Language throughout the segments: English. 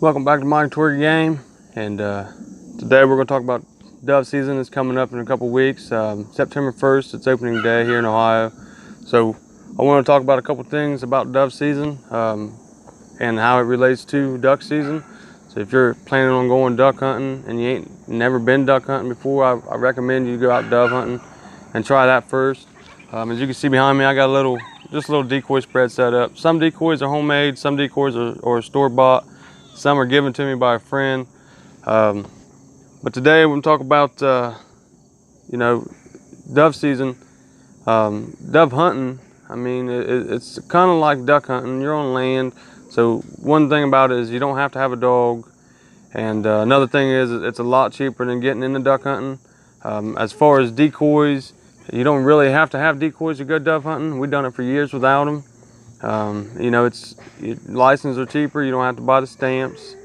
Welcome back to Migratory Game, and today we're going to talk about dove season. It's coming up in a couple weeks. September 1st, it's opening day here in Ohio. So I want to talk about a couple things about dove season and how it relates to duck season. So if you're planning on going duck hunting and you ain't never been duck hunting before, I recommend you go out dove hunting and try that first. As you can see behind me, I got just a little decoy spread set up. Some decoys are homemade, some decoys are store-bought. Some are given to me by a friend. But today we're going to talk about, dove season. Dove hunting, I mean, it's kind of like duck hunting. You're on land. So one thing about it is you don't have to have a dog. And another thing is it's a lot cheaper than getting into duck hunting. As far as decoys, you don't really have to have decoys to go dove hunting. We've done it for years without them. Licenses are cheaper. You don't have to buy the stamps,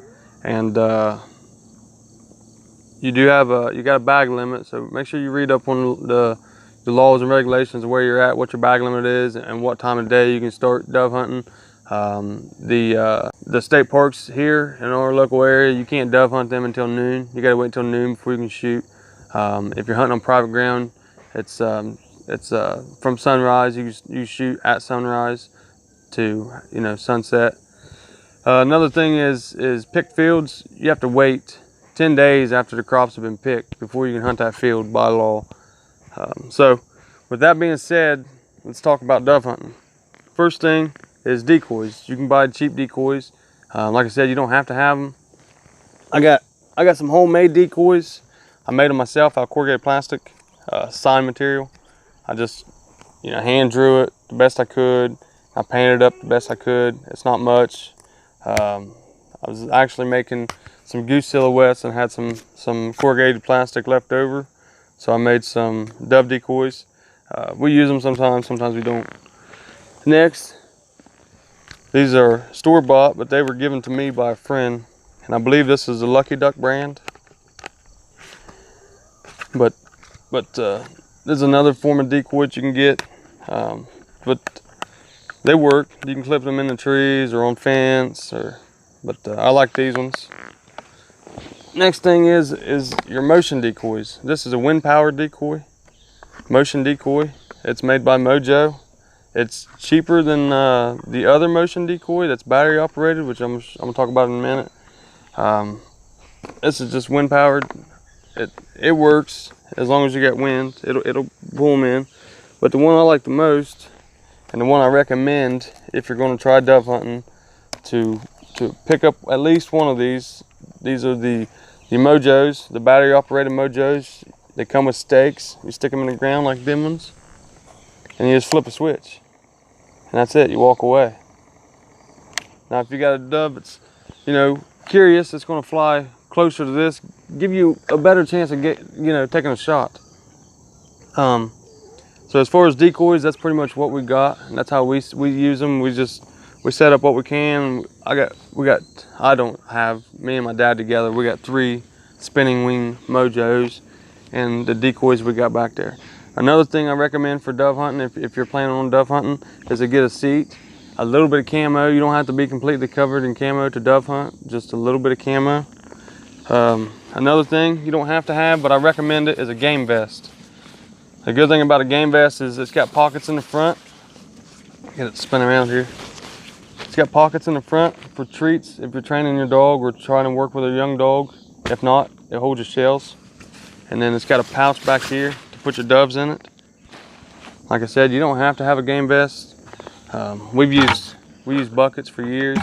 and you got a bag limit. So make sure you read up on the laws and regulations of where you're at, what your bag limit is, and what time of day you can start dove hunting. The state parks here in our local area, you can't dove hunt them until noon. You got to wait until noon before you can shoot. If you're hunting on private ground, it's from sunrise. You shoot at sunrise to sunset. Another thing is picked fields. You have to wait 10 days after the crops have been picked before you can hunt that field by law. So with that being said, let's talk about dove hunting. First thing is decoys. You can buy cheap decoys. Like I said, you don't have to have them. I got some homemade decoys. I made them myself out of corrugated plastic, sign material. I just hand drew it the best I could. I painted it up the best I could. It's not much. I was actually making some goose silhouettes and had some corrugated plastic left over. So I made some dove decoys. We use them sometimes we don't. Next, these are store-bought, but they were given to me by a friend. And I believe this is the Lucky Duck brand. But there's another form of decoy that you can get. But they work. You can clip them in the trees or on fence, but I like these ones. Next thing is your motion decoys. This is a wind-powered decoy, motion decoy. It's made by Mojo. It's cheaper than the other motion decoy that's battery operated, which I'm gonna talk about in a minute. This is just wind-powered. It works as long as you get wind. It'll pull them in. But the one I like the most, and the one I recommend if you're going to try dove hunting, to pick up at least one of these. These are the Mojos, the battery operated Mojos. They come with stakes. You stick them in the ground like them ones, and you just flip a switch, and that's it. You walk away. Now if you got a dove that's curious, it's going to fly closer to this, give you a better chance of taking a shot. So as far as decoys, that's pretty much what we got, and that's how we use them. We set up what we can. Me and my dad together, we got 3 spinning wing Mojos and the decoys we got back there. Another thing I recommend for dove hunting, if you're planning on dove hunting, is to get a seat, a little bit of camo. You don't have to be completely covered in camo to dove hunt, just a little bit of camo. Another thing you don't have to have, but I recommend it, is a game vest. The good thing about a game vest is it's got pockets in the front. Get it to spin around here. It's got pockets in the front for treats if you're training your dog or trying to work with a young dog. If not, it holds your shells. And then it's got a pouch back here to put your doves in it. Like I said, you don't have to have a game vest. We used buckets for years.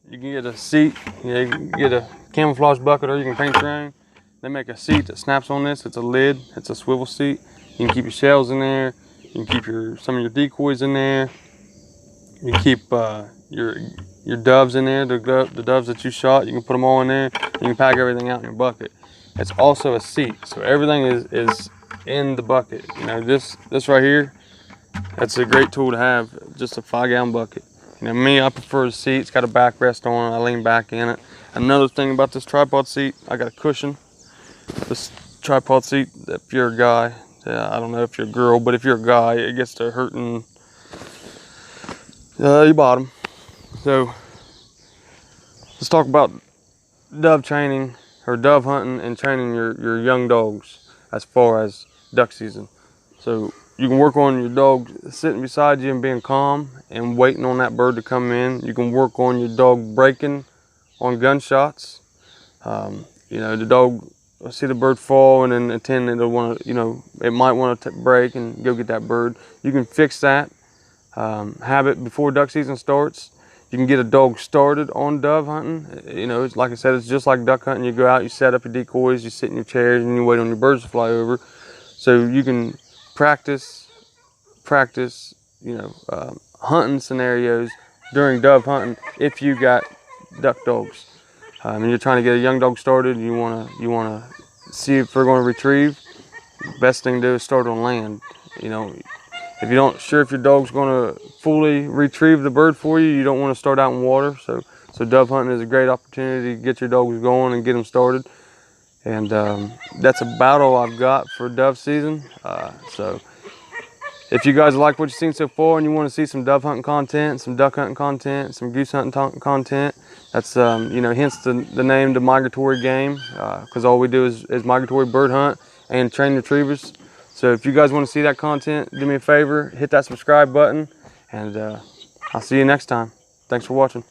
You can get a seat, you can get a camouflage bucket, or you can paint your own. They make a seat that snaps on this. It's a lid. It's a swivel seat. You can keep your shells in there. You can keep some of your decoys in there. You can keep your doves in there. The doves that you shot, you can put them all in there. You can pack everything out in your bucket. It's also a seat, so everything is in the bucket. This right here, that's a great tool to have. Just a 5-gallon bucket. Me, I prefer the seat. It's got a backrest on it. I lean back in it. Another thing about this tripod seat, I got a cushion. This tripod seat, if you're a guy, I don't know if you're a girl, but if you're a guy, it gets to hurting your bottom. So Let's talk about dove training, or dove hunting and training your young dogs as far as duck season. So you can work on your dog sitting beside you and being calm and waiting on that bird to come in. You can work on your dog breaking on gunshots. You know, the dog will see the bird fall and then intend it'll want to, you know, it might want to break and go get that bird. You can fix that habit before duck season starts. You can get a dog started on dove hunting. You know, it's like I said, it's just like duck hunting. You go out, you set up your decoys, you sit in your chairs, and you wait on your birds to fly over. So you can practice, you know, hunting scenarios during dove hunting if you got duck dogs. And you're trying to get a young dog started, and you wanna see if they're going to retrieve. Best thing to do is start on land. You know, if you're not sure if your dog's going to fully retrieve the bird for you, you don't want to start out in water. So dove hunting is a great opportunity to get your dogs going and get them started. And that's about all I've got for dove season. So if you guys like what you've seen so far and you want to see some dove hunting content, some duck hunting content, some goose hunting content, that's you know, hence the name, the migratory game, because all we do is migratory bird hunt and train retrievers. So if you guys want to see that content, do me a favor, hit that subscribe button, and I'll see you next time. Thanks for watching.